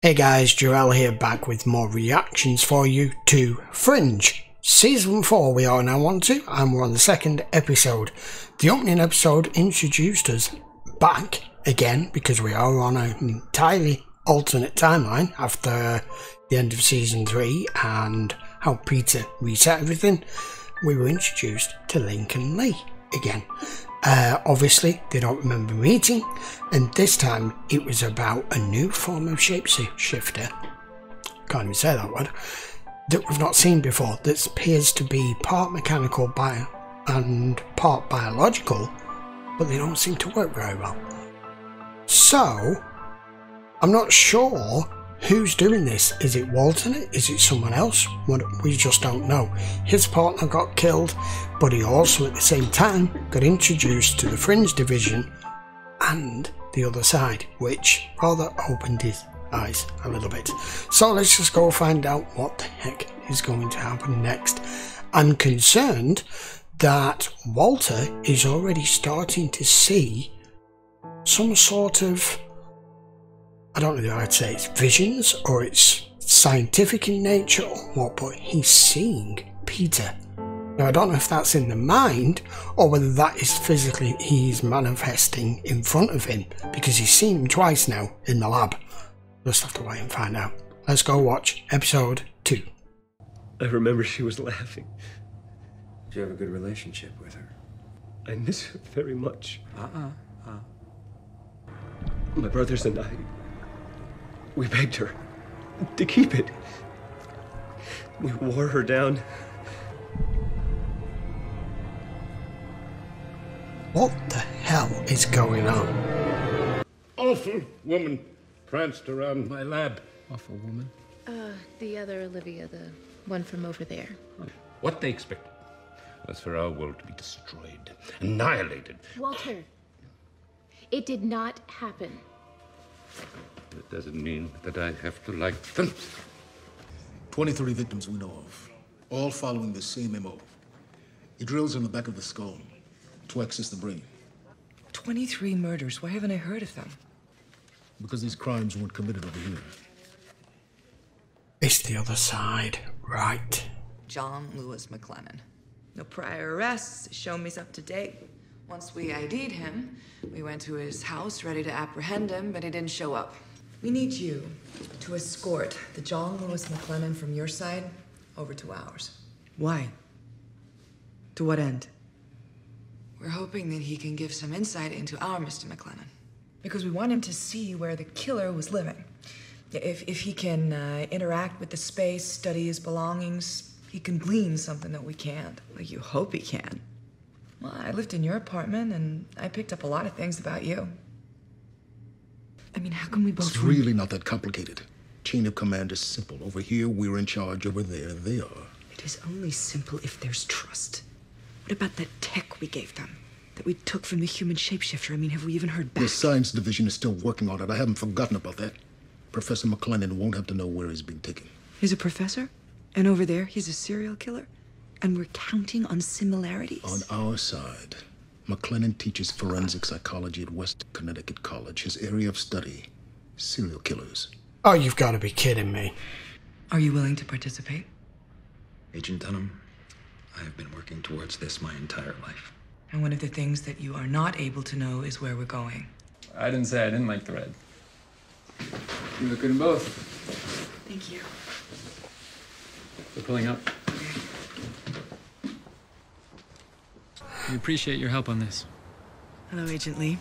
Hey guys, Jarell here, back with more reactions for you to Fringe. Season 4 we are now on to, and we're on the second episode. The opening episode introduced us back again, because we are on an entirely alternate timeline after the end of Season 3 and how Peter reset everything. We were introduced to Link and Lee again. Obviously, they don't remember meeting, and this time it was about a new form of shapeshifter, can't even say that word, that we've not seen before, that appears to be part mechanical and part biological, but they don't seem to work very well. So, I'm not sure who's doing this. Is it Walton? Is it someone else? We just don't know. His partner got killed, but he also at the same time got introduced to the Fringe Division and the other side, which rather opened his eyes a little bit. So let's just go find out what the heck is going to happen next. I'm concerned that Walter is already starting to see some sort of, I don't know if I'd say it's visions or it's scientific in nature or what, but he's seeing Peter. Now I don't know if that's in the mind or whether that is physically he's manifesting in front of him, because he's seen him twice now in the lab. Just have to wait and find out. Let's go watch episode 2. I remember she was laughing. Did you have a good relationship with her? I miss her very much. My brothers and I, we begged her to keep it. We wore her down. What the hell is going on? Awful woman pranced around my lab. Awful woman. The other Olivia, the one from over there. What they expected was for our world to be destroyed, annihilated. Walter, it did not happen. That doesn't mean that I have to like them. 23 victims we know of, all following the same MO. He drills in the back of the skull to access the brain. 23 murders. Why haven't I heard of them? Because these crimes weren't committed over here. It's the other side, right? John Lewis McLennan. No prior arrests. Show me's up to date. Once we ID'd him, we went to his house ready to apprehend him, but he didn't show up. We need you to escort the John Lewis McLennan from your side over to ours. Why? To what end? We're hoping that he can give some insight into our Mr. McLennan. Because we want him to see where the killer was living. If he can interact with the space, study his belongings, he can glean something that we can't. Well, you hope he can. Well, I lived in your apartment, and I picked up a lot of things about you. I mean, how can we both... It's really not that complicated. Chain of command is simple. Over here, we're in charge. Over there, they are. It is only simple if there's trust. What about that tech we gave them? That we took from the human shapeshifter? I mean, have we even heard back? The science division is still working on it. I haven't forgotten about that. Professor McLennan won't have to know where he's being taken. He's a professor? And over there, he's a serial killer? And we're counting on similarities? On our side, McLennan teaches forensic psychology at West Connecticut College. His area of study, serial killers. Oh, you've got to be kidding me. Are you willing to participate? Agent Dunham, I have been working towards this my entire life. And one of the things that you are not able to know is where we're going. I didn't say I didn't like the red. You look good in both. Thank you. We're pulling up. We appreciate your help on this. Hello, Agent Lee.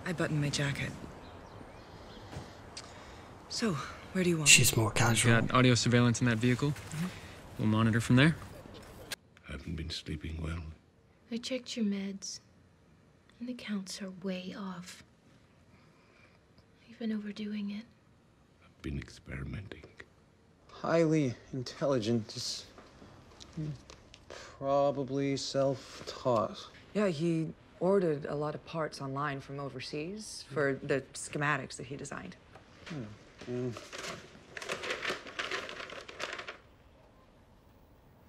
I buttoned my jacket. So, where do you want me? She's more casual. Got audio surveillance in that vehicle. We'll monitor from there. Haven't been sleeping well. I checked your meds, and the counts are way off. You've been overdoing it. I've been experimenting. Highly intelligent, just probably self-taught. Yeah, he ordered a lot of parts online from overseas for the schematics that he designed.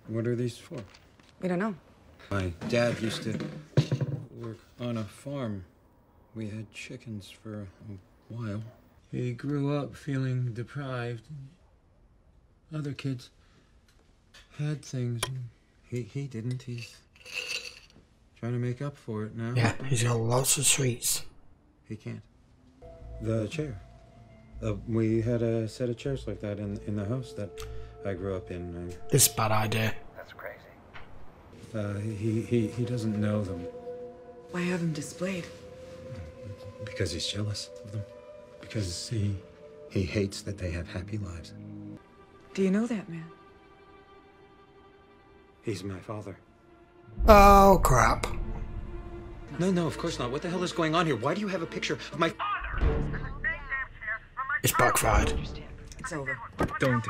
What are these for? We don't know. My dad used to work on a farm. We had chickens for a while. He grew up feeling deprived. Other kids had things. He didn't. He's trying to make up for it now. Yeah, he's got lots of sweets. He can't. The chair. We had a set of chairs like that in the house that I grew up in. This is a bad idea. That's crazy. He doesn't know them. Why have them displayed? Because he's jealous of them. Because he hates that they have happy lives. Do you know that man? He's my father. Oh, crap. No, of course not. What the hell is going on here? Why do you have a picture of my father? It's backfired. It's over. Don't.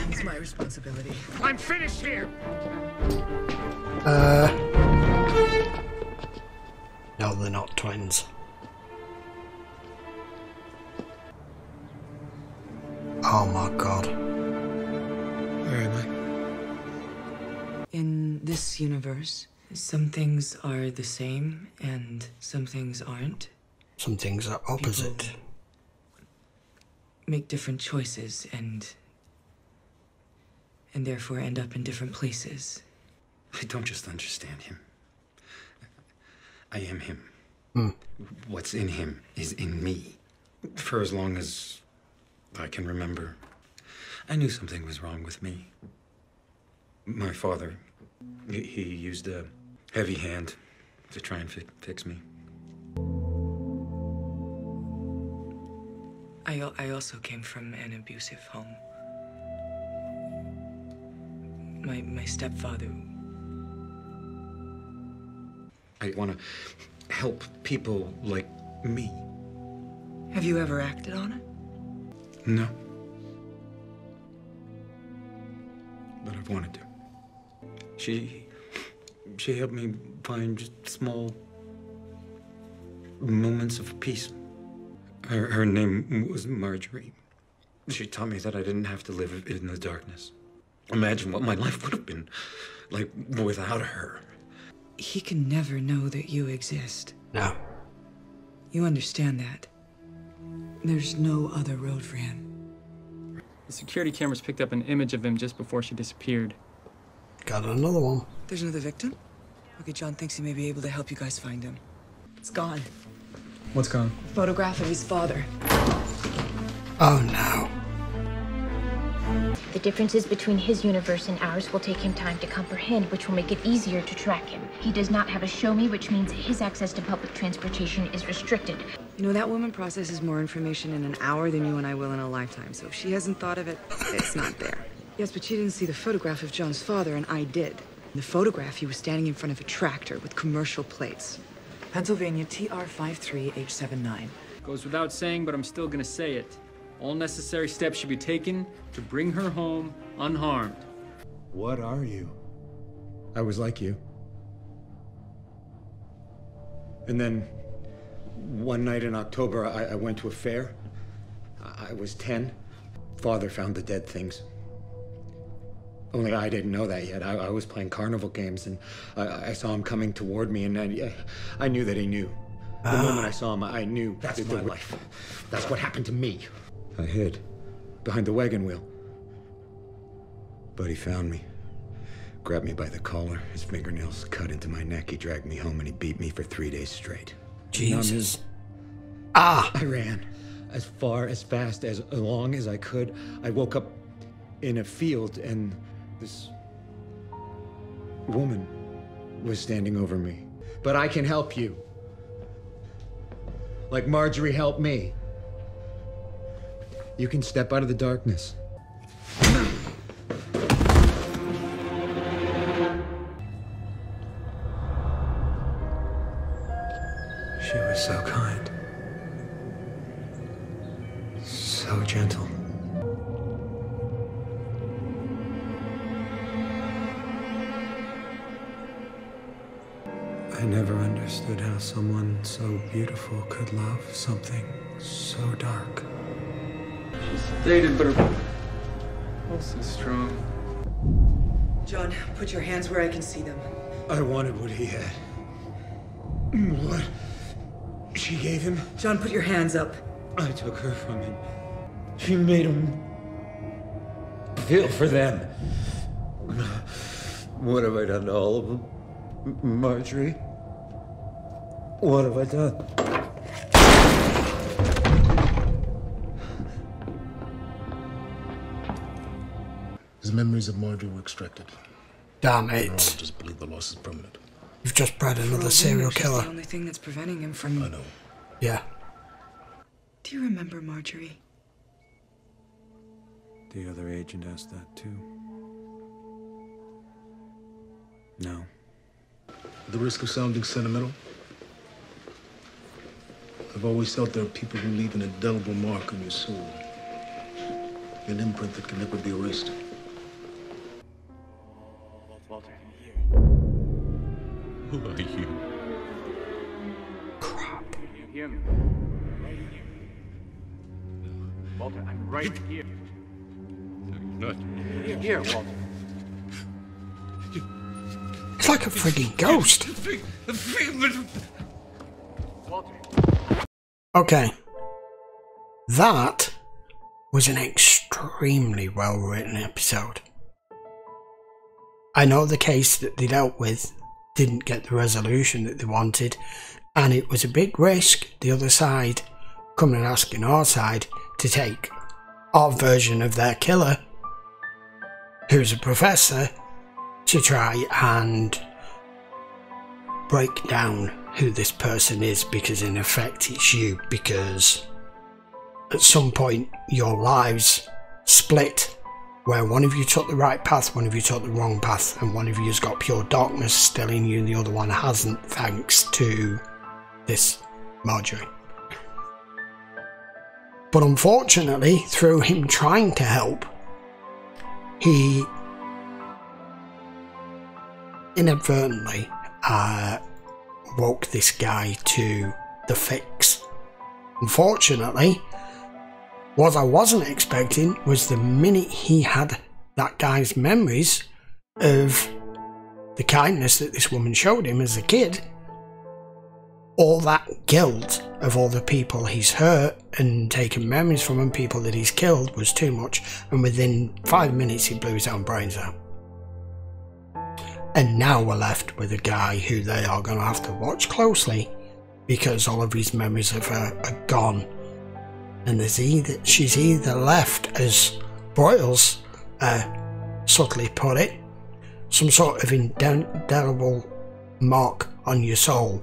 It's my responsibility. I'm finished here! No, they're not twins. Oh my god. Where am I? In this universe, some things are the same and some things aren't. Some things are opposite. People make different choices and therefore end up in different places. I don't just understand him. I am him. What's in him is in me. For as long as I can remember, I knew something was wrong with me. My father, he used a heavy hand to try and fix me. I also came from an abusive home. My stepfather. I want to help people like me. Have you ever acted on it? No. But I've wanted to. She helped me find just small moments of peace. Her name was Marjorie. She taught me that I didn't have to live in the darkness. Imagine what my life would have been like without her. He can never know that you exist. No. You understand that. There's no other road for him. The security cameras picked up an image of him just before she disappeared. Got another one. There's another victim? Okay, John thinks he may be able to help you guys find him. It's gone. What's gone? A photograph of his father. Oh no. The differences between his universe and ours will take him time to comprehend, which will make it easier to track him. He does not have a show me, which means his access to public transportation is restricted. You know, that woman processes more information in an hour than you and I will in a lifetime, so if she hasn't thought of it, it's not there. Yes, but she didn't see the photograph of John's father, and I did. In the photograph, he was standing in front of a tractor with commercial plates. Pennsylvania TR53H79. Goes without saying, but I'm still gonna say it. All necessary steps should be taken to bring her home unharmed. What are you? I was like you. And then one night in October, I went to a fair. I was 10. Father found the dead things. Only I didn't know that yet. I was playing carnival games, and I saw him coming toward me, and I knew that he knew. The moment I saw him, I knew. That's my life. That's what happened to me. I hid behind the wagon wheel. But he found me. Grabbed me by the collar, his fingernails cut into my neck. He dragged me home and he beat me for 3 days straight. Jesus. I ran as far, as fast, as long as I could. I woke up in a field and this woman was standing over me. But I can help you. Like Marjorie helped me. You can step out of the darkness. She was so kind. So gentle. I never understood how someone so beautiful could love something so dark. She's sedated, but her pulse is strong. John, put your hands where I can see them. I wanted what he had. What? She gave him? John, put your hands up. I took her from him. She made him feel for them. What have I done to all of them? Marjorie? What have I done? His memories of Marjorie were extracted. Damn I it. just believe the loss is permanent. You've just bred another serial killer. The only thing that's preventing him from... I know. Yeah. Do you remember Marjorie? The other agent asked that too. No. At the risk of sounding sentimental, I've always felt there are people who leave an indelible mark on your soul. An imprint that can never be erased. Walter, who are you? Crap. You hear me? Right here. Walter, I'm right here. No, you're not. Here, Walter. It's like a frigging ghost. Walter. Okay. That was an extremely well written episode. I know the case that they dealt with didn't get the resolution that they wanted, and it was a big risk, the other side coming and asking our side to take our version of their killer, who's a professor, to try and break down who this person is, because in effect it's you, because at some point your lives split where one of you took the right path, one of you took the wrong path, and one of you's got pure darkness still in you and the other one hasn't, thanks to this Marjorie. But unfortunately, through him trying to help, he inadvertently woke this guy to the fix. Unfortunately, what I wasn't expecting was the minute he had that guy's memories of the kindness that this woman showed him as a kid, all that guilt of all the people he's hurt and taken memories from and people that he's killed was too much, and within 5 minutes he blew his own brains out. And now we're left with a guy who they are going to have to watch closely, because all of his memories of her are gone. And she's either left, as Broyles subtly put it, some sort of indelible mark on your soul,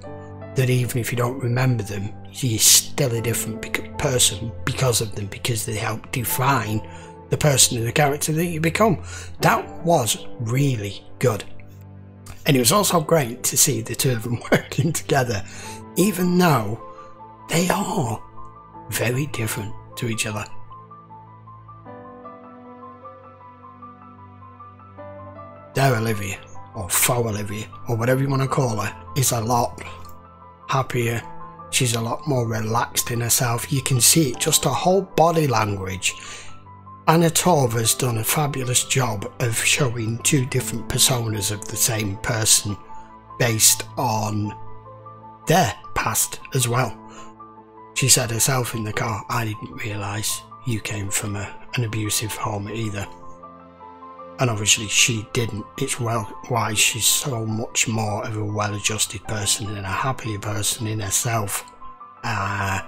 that even if you don't remember them, you're still a different person because of them, because they help define the person and the character that you become. That was really good. And it was also great to see the two of them working together, even though they are very different to each other. Their Olivia, or faux Olivia, or whatever you want to call her, is a lot happier. She's a lot more relaxed in herself. You can see it, just her whole body language. Anna Torv has done a fabulous job of showing two different personas of the same person based on their past as well. She said herself in the car, "I didn't realise you came from an abusive home either." And obviously she didn't. It's why she's so much more of a well-adjusted person and a happier person in herself. And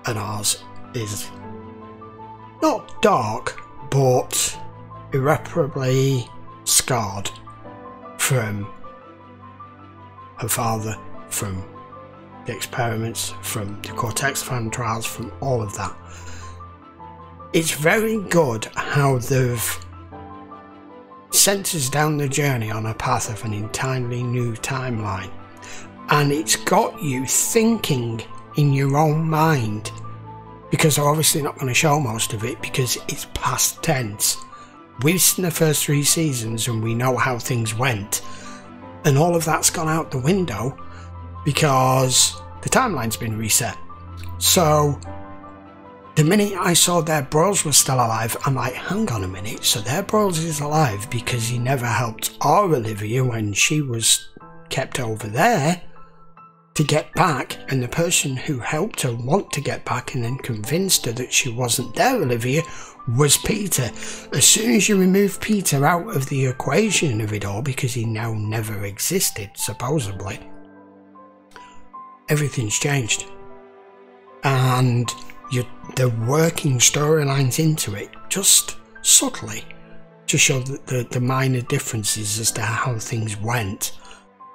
ours is not dark, but irreparably scarred from her father, from the experiments, from the Cortex-Fan trials, from all of that. It's very good how they've sent us down the journey on a path of an entirely new timeline, and it's got you thinking in your own mind, because they're obviously not going to show most of it because it's past tense. We've seen the first 3 seasons and we know how things went, and all of that's gone out the window because the timeline's been reset. So the minute I saw their Broyles was still alive, I'm like, hang on a minute, so their Broyles is alive because he never helped our Olivia when she was kept over there. to get back, and the person who helped her want to get back and then convinced her that she wasn't there, Olivia, was Peter. As soon as you remove Peter out of the equation of it all, because he now never existed, supposedly, everything's changed. And they're working storylines into it, just subtly, to show the minor differences as to how things went.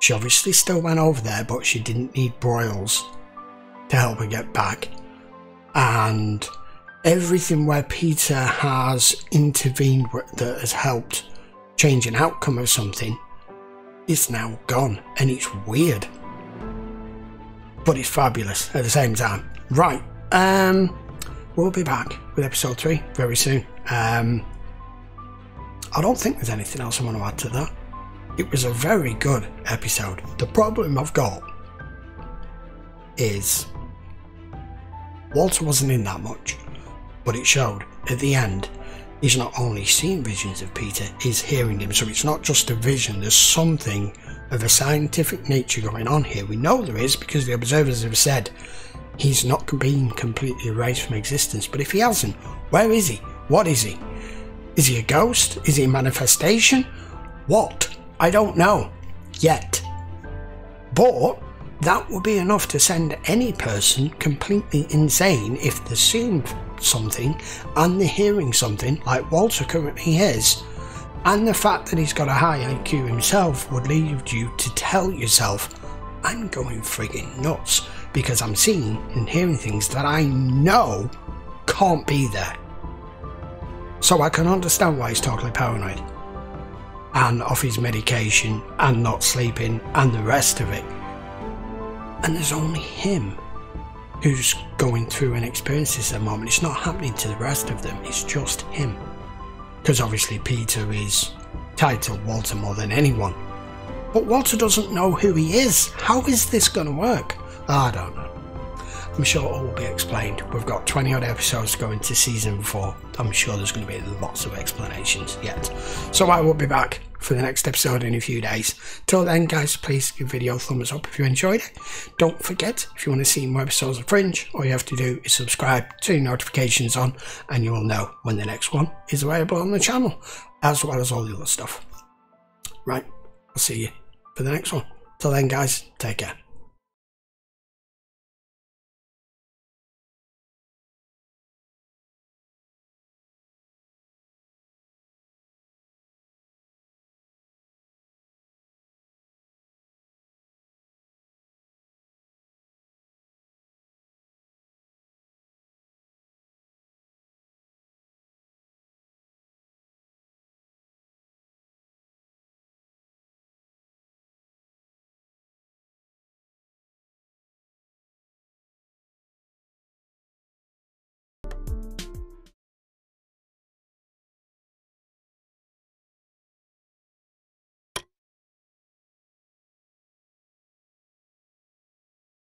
She obviously still went over there, but she didn't need Broyles to help her get back. And everything where Peter has intervened that has helped change an outcome of something is now gone, and it's weird. But it's fabulous at the same time. Right, we'll be back with episode 3 very soon. I don't think there's anything else I want to add to that. It was a very good episode. The problem I've got is Walter wasn't in that much, but it showed at the end he's not only seeing visions of Peter, he's hearing them. So it's not just a vision, there's something of a scientific nature going on here. We know there is, because the observers have said he's not being completely erased from existence. But if he hasn't, where is he? What is he? Is he a ghost? Is he a manifestation? What? I don't know yet. But that would be enough to send any person completely insane if they're seeing something and they're hearing something like Walter currently is. And the fact that he's got a high IQ himself would lead you to tell yourself, I'm going friggin' nuts, because I'm seeing and hearing things that I know can't be there. So I can understand why he's totally paranoid, and off his medication, and not sleeping, and the rest of it. And there's only him who's going through and experiencing this at the moment. It's not happening to the rest of them, it's just him. Because obviously Peter is tied to Walter more than anyone. But Walter doesn't know who he is. How is this going to work? I don't know. I'm sure it all will be explained. We've got 20 odd episodes going to season 4. I'm sure there's going to be lots of explanations yet. So I will be back for the next episode in a few days. Till then, guys, please give the video a thumbs up if you enjoyed it. Don't forget, if you want to see more episodes of Fringe, all you have to do is subscribe, turn notifications on, and you will know when the next one is available on the channel, as well as all the other stuff. Right, I'll see you for the next one. Till then, guys, take care.